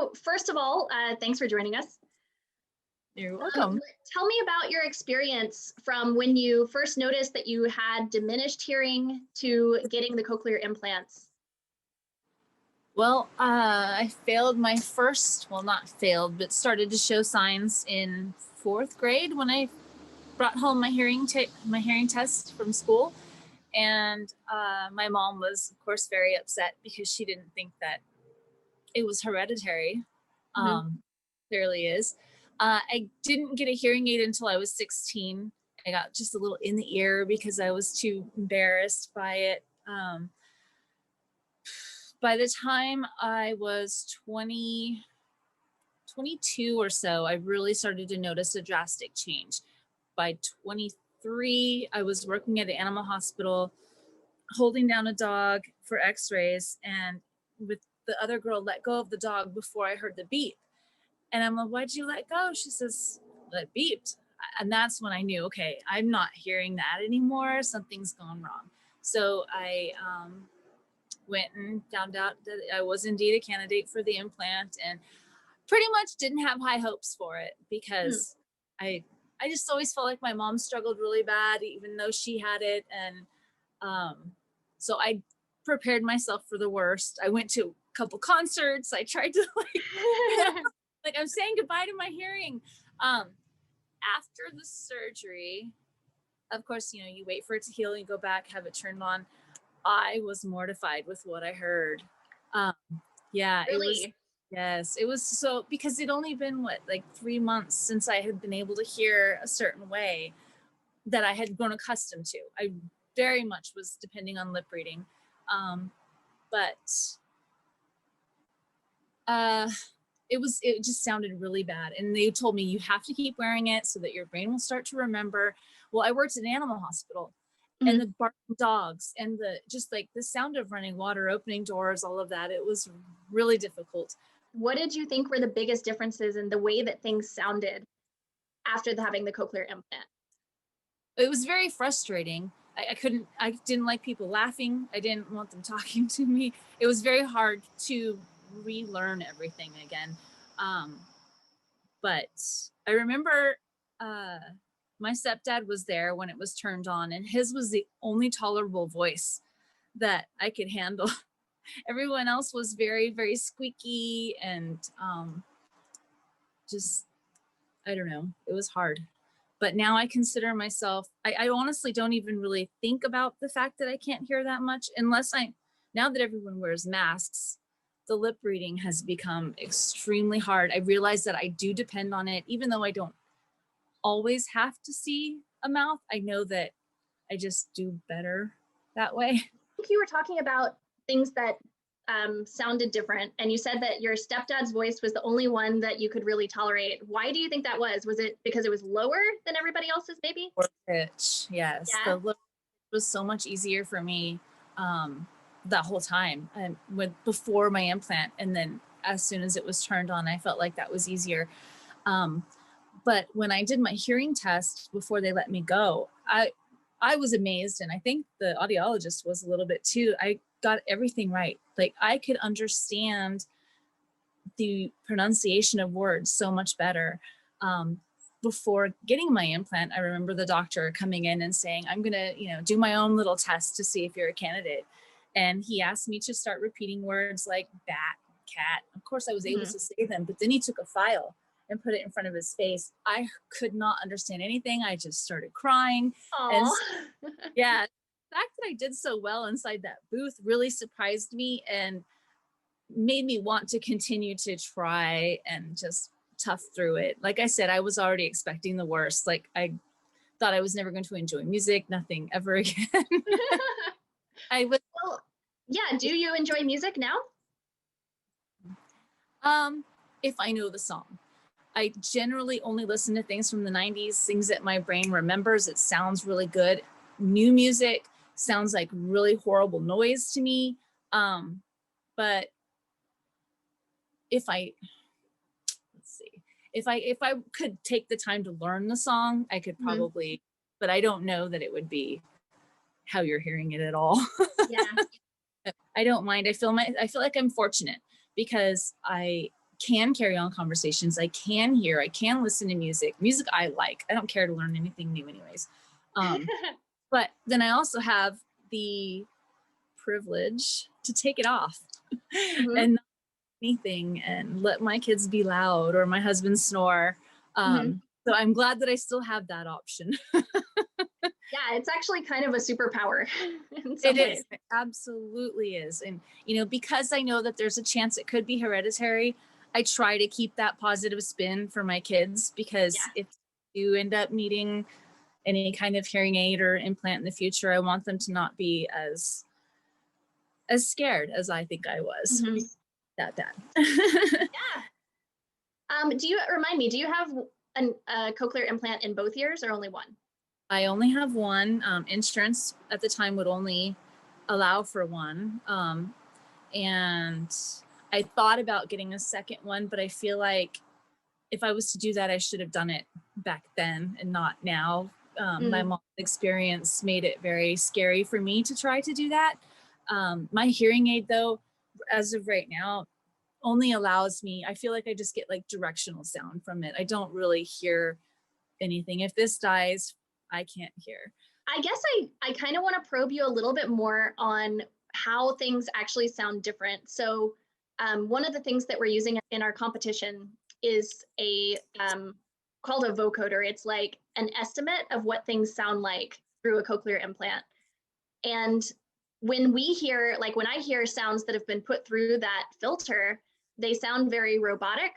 So first of all, thanks for joining us. You're welcome. Tell me about your experience from when you first noticed that you had diminished hearing to getting the cochlear implants. Well, I failed my first, well, not failed, but started to show signs in fourth grade when I brought home my hearing test from school. And my mom was, of course, very upset because she didn't think that it was hereditary. Clearly is. I didn't get a hearing aid until I was 16. I got just a little in the ear because I was too embarrassed by it. By the time I was 22 or so, I really started to notice a drastic change. By 23, I was working at an animal hospital, holding down a dog for x-rays, and with the other girl let go of the dog before I heard the beep. And I'm like, why'd you let go? She says, well, it beeped. And that's when I knew, okay, I'm not hearing that anymore. Something's gone wrong. So I went and found out that I was indeed a candidate for the implant, and pretty much didn't have high hopes for it because I just always felt like my mom struggled really bad, even though she had it. And so I prepared myself for the worst. I went to a couple concerts. I tried to like I'm saying goodbye to my hearing. After the surgery, of course, you wait for it to heal, you go back, have it turned on. I was mortified with what I heard. Yeah, Really? It was so, because it'd only been like 3 months since I had been able to hear a certain way that I had grown accustomed to. I very much was depending on lip reading. But it just sounded really bad. And they told me, you have to keep wearing it so that your brain will start to remember. Well, I worked at an animal hospital, and the barking dogs and just like the sound of running water, opening doors, all of that, it was really difficult. What did you think were the biggest differences in the way that things sounded after having the cochlear implant? It was very frustrating. I didn't like people laughing. I didn't want them talking to me. It was very hard to relearn everything again. But I remember my stepdad was there when it was turned on, and his was the only tolerable voice that I could handle. Everyone else was very, very squeaky and just, I don't know, it was hard. But now I consider myself, I honestly don't even really think about the fact that I can't hear that much unless now that everyone wears masks, the lip reading has become extremely hard. I realize that I do depend on it, even though I don't always have to see a mouth. I know that I just do better that way. I think you were talking about things that sounded different, and you said that your stepdad's voice was the only one that you could really tolerate. Why do you think that was? Was it because it was lower than everybody else's, maybe? Or pitch, yes. Yeah. The look was so much easier for me that whole time, and before my implant, and then as soon as it was turned on, I felt like that was easier. But when I did my hearing test before they let me go, I was amazed, and I think the audiologist was a little bit too. I got everything right. Like, I could understand the pronunciation of words so much better. Before getting my implant, I remember the doctor coming in and saying, I'm gonna, do my own little test to see if you're a candidate. And he asked me to start repeating words like bat, cat. Of course, I was able to say them, but then he took a file and put it in front of his face. I could not understand anything. I just started crying. And yeah, the fact that I did so well inside that booth really surprised me and made me want to continue to try and just tough through it. Like I said, I was already expecting the worst. Like, I thought I was never going to enjoy music, nothing ever again. Well, yeah. Do you enjoy music now? If I know the song. I generally only listen to things from the 90s, things that my brain remembers. It sounds really good. New music sounds like really horrible noise to me. But if I could take the time to learn the song, I could probably, but I don't know that it would be how you're hearing it at all. Yeah. I don't mind. I feel like I'm fortunate because I can carry on conversations. I can hear, I can listen to music I like. I don't care to learn anything new anyways. But then I also have the privilege to take it off Mm-hmm. and not do anything and let my kids be loud or my husband snore. Mm-hmm. So I'm glad that I still have that option. Yeah, it's actually kind of a superpower in some It ways. is. It absolutely is. And, you know, because I know that there's a chance it could be hereditary, I try to keep that positive spin for my kids, because Yeah. if you end up needing any kind of hearing aid or implant in the future, I want them to not be as scared as I think I was. Mm-hmm. That bad. Yeah. Do you remind me, do you have a cochlear implant in both ears or only one? I only have one. Insurance at the time would only allow for one. And I thought about getting a second one, but I feel like if I was to do that, I should have done it back then and not now. My mom's experience made it very scary for me to try to do that. My hearing aid, though, as of right now, only allows me, I feel like I just get like directional sound from it. I don't really hear anything. If this dies, I can't hear. I guess I kind of want to probe you a little bit more on how things actually sound different. So one of the things that we're using in our competition is a called a vocoder. It's like an estimate of what things sound like through a cochlear implant. And when we hear, like when I hear sounds that have been put through that filter, they sound very robotic.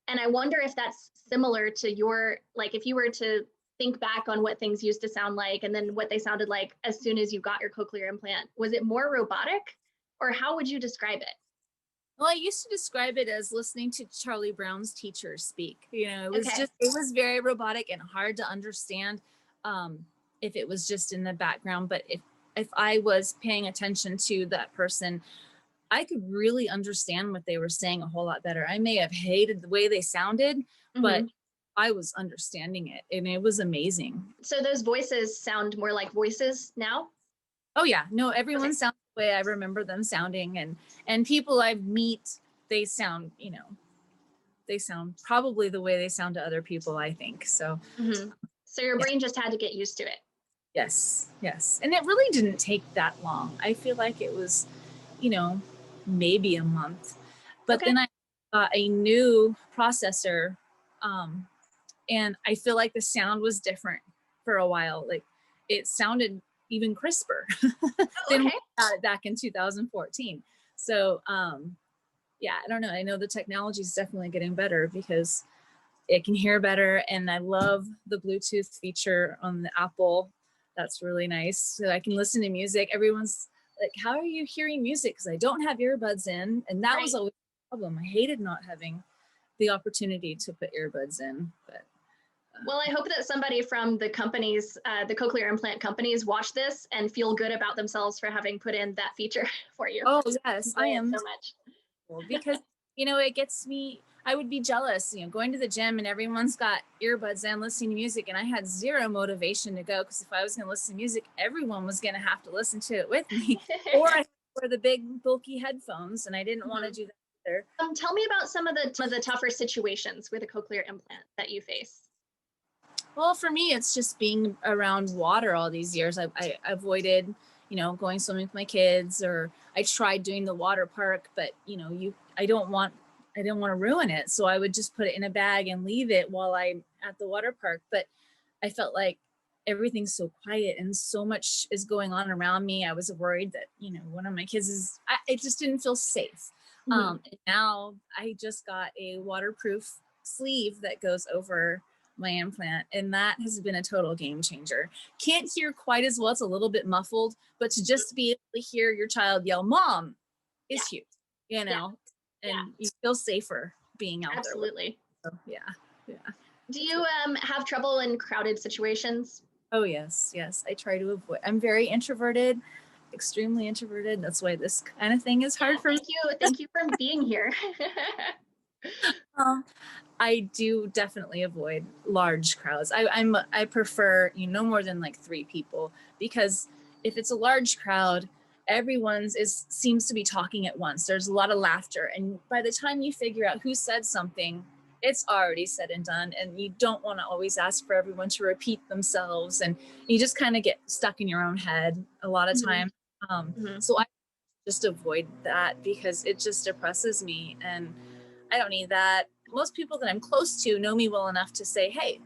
And I wonder if that's similar to your, like if you were to think back on what things used to sound like and then what they sounded like as soon as you got your cochlear implant, was it more robotic, or how would you describe it? Well, I used to describe it as listening to Charlie Brown's teachers speak. You know, Okay. it was very robotic and hard to understand if it was just in the background. But if I was paying attention to that person, I could really understand what they were saying a whole lot better. I may have hated the way they sounded, but I was understanding it, and it was amazing. So those voices sound more like voices now? Oh yeah, no, everyone sounds the way I remember them sounding, and people I meet, they sound, you know, they sound probably the way they sound to other people, I think. So So your brain just had to get used to it. yes, yes. And it really didn't take that long. I feel like it was, you know, maybe a month. But then I got a new processor, and I feel like the sound was different for a while. Like it sounded even crisper than we got it back in 2014. So yeah, I don't know. I know the technology is definitely getting better because it can hear better. And I love the Bluetooth feature on the Apple. That's really nice. So I can listen to music. Everyone's like, how are you hearing music? Because I don't have earbuds in. And that was always a problem. I hated not having the opportunity to put earbuds in. But well, I hope that somebody from the companies, the cochlear implant companies, watch this and feel good about themselves for having put in that feature for you. Oh yes, I am so much. Because you know, it gets me, I would be jealous, you know, going to the gym and everyone's got earbuds in listening to music, and I had zero motivation to go, because if I was going to listen to music, everyone was going to have to listen to it with me, or I wear the big bulky headphones, and I didn't want to do that either. Tell me about some of the tougher situations with a cochlear implant that you face. Well, for me, it's just being around water all these years. I avoided, you know, going swimming with my kids, or I tried doing the water park, but you know, I didn't want to ruin it. So I would just put it in a bag and leave it while I'm at the water park. But I felt like everything's so quiet and so much is going on around me. I was worried that, you know, one of my kids it just didn't feel safe. And now I just got a waterproof sleeve that goes over my implant, and that has been a total game changer. Can't hear quite as well, it's a little bit muffled, but to just be able to hear your child yell mom is huge, you know, and you feel safer being out there. Absolutely. So, yeah. Do you have trouble in crowded situations? Oh yes, I try to avoid. I'm very introverted, extremely introverted. That's why this kind of thing is hard for me. Thank you for being here. I do definitely avoid large crowds. I prefer, you know, no more than like 3 people, because if it's a large crowd, everyone's seems to be talking at once. There's a lot of laughter, and by the time you figure out who said something, it's already said and done, and you don't want to always ask for everyone to repeat themselves, and you just kind of get stuck in your own head a lot of Mhm. time. Mhm. So I just avoid that because it just depresses me, and I don't need that. Most people that I'm close to know me well enough to say, hey,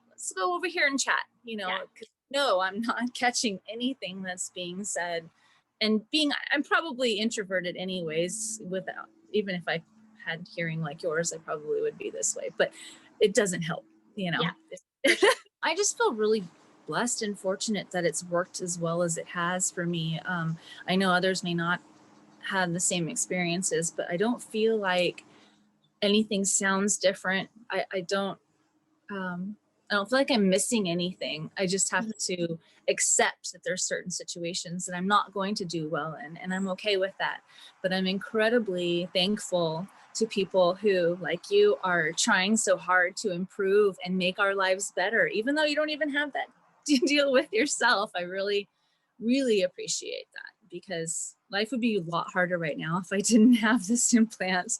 let's go over here and chat, you Yeah. know, 'cause no, I'm not catching anything that's being said. And I'm probably introverted anyways, without, even if I had hearing like yours, I probably would be this way, but it doesn't help, you know. Yeah, for sure. I just feel really blessed and fortunate that it's worked as well as it has for me. I know others may not have the same experiences, but I don't feel like anything sounds different. I don't feel like I'm missing anything. I just have Mhm. to accept that there's certain situations that I'm not going to do well in, and I'm okay with that. But I'm incredibly thankful to people who, like you, are trying so hard to improve and make our lives better, even though you don't even have that to deal with yourself. I really, really appreciate that because life would be a lot harder right now if I didn't have this implant.